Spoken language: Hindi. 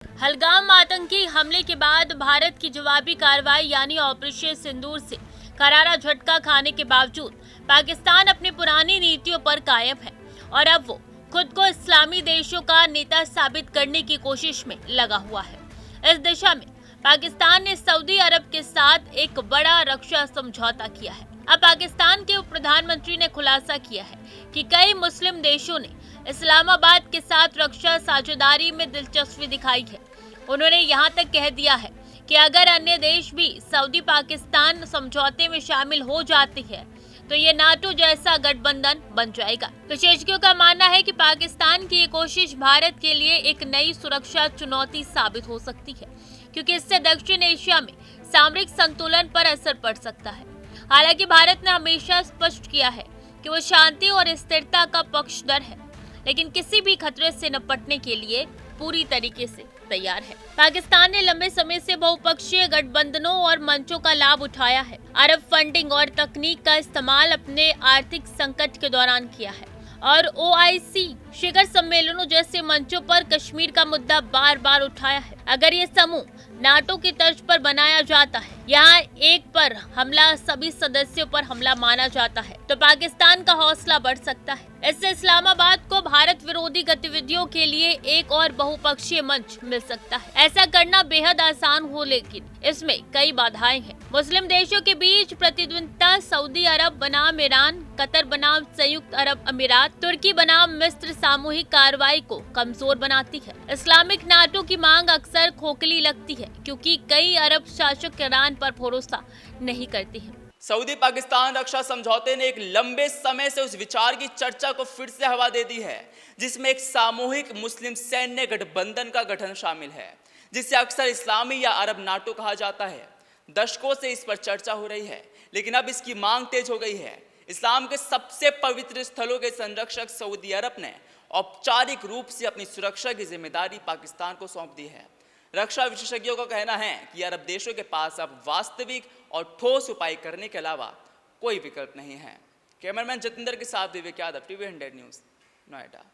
हलगाम आतंकी हमले के बाद भारत की जवाबी कार्रवाई यानी ऑपरेशन सिंदूर से करारा झटका खाने के बावजूद पाकिस्तान अपनी पुरानी नीतियों पर कायम है और अब वो खुद को इस्लामी देशों का नेता साबित करने की कोशिश में लगा हुआ है। इस दिशा में पाकिस्तान ने सऊदी अरब के साथ एक बड़ा रक्षा समझौता किया है। अब पाकिस्तान के उप प्रधानमंत्री ने खुलासा किया है कि कई मुस्लिम देशों ने इस्लामाबाद के साथ रक्षा साझेदारी में दिलचस्पी दिखाई है। उन्होंने यहां तक कह दिया है कि अगर अन्य देश भी सऊदी पाकिस्तान समझौते में शामिल हो जाते हैं तो ये नाटो जैसा गठबंधन बन जाएगा। विशेषज्ञों का मानना है कि पाकिस्तान की ये कोशिश भारत के लिए एक नई सुरक्षा चुनौती साबित हो सकती है, क्योंकि इससे दक्षिण एशिया में सामरिक संतुलन पर असर पड़ सकता है। हालांकि भारत ने हमेशा स्पष्ट किया है कि वो शांति और स्थिरता का पक्षधर है, लेकिन किसी भी खतरे से निपटने के लिए पूरी तरीके से तैयार है। पाकिस्तान ने लंबे समय से बहुपक्षीय गठबंधनों और मंचों का लाभ उठाया है। अरब फंडिंग और तकनीक का इस्तेमाल अपने आर्थिक संकट के दौरान किया है और OIC शिखर सम्मेलनों जैसे मंचों पर कश्मीर का मुद्दा बार बार उठाया है। अगर ये समूह नाटो की तर्ज पर बनाया जाता है, यहाँ एक पर हमला सभी सदस्यों पर हमला माना जाता है, तो पाकिस्तान का हौसला बढ़ सकता है। इससे इस्लामाबाद को भारत विरोधी गतिविधियों के लिए एक और बहुपक्षीय मंच मिल सकता है। ऐसा करना बेहद आसान हो, लेकिन इसमें कई बाधाएं हैं। मुस्लिम देशों के बीच प्रतिद्वंद्विता सऊदी अरब बनाम ईरान, कतर बनाम संयुक्त अरब अमीरात, तुर्की बनाम मिस्र सामूहिक कार्रवाई को कमजोर बनाती है। इस्लामिक नाटो की मांग अक्सर खोखली लगती है, क्योंकि कई अरब शासक ईरान पर भरोसा नहीं करते हैं। सऊदी पाकिस्तान रक्षा समझौते ने एक लंबे समय से उस विचार की चर्चा को फिर से हवा दे दी है, जिसमें एक सामूहिक मुस्लिम सैन्य गठबंधन का गठन शामिल है, जिसे अक्सर इस्लामी या अरब नाटो कहा जाता है। दशकों से इस पर चर्चा हो रही है, लेकिन अब इसकी मांग तेज हो गई है। इस्लाम के सबसे पवित्र स्थलों के संरक्षक सऊदी अरब ने औपचारिक रूप से अपनी सुरक्षा की जिम्मेदारी पाकिस्तान को सौंप दी है। रक्षा विशेषज्ञों का कहना है कि अरब देशों के पास अब वास्तविक और ठोस उपाय करने के अलावा कोई विकल्प नहीं है। कैमरामैन जतिंदर के साथ विवेक यादव, TV 100 न्यूज़, नोएडा।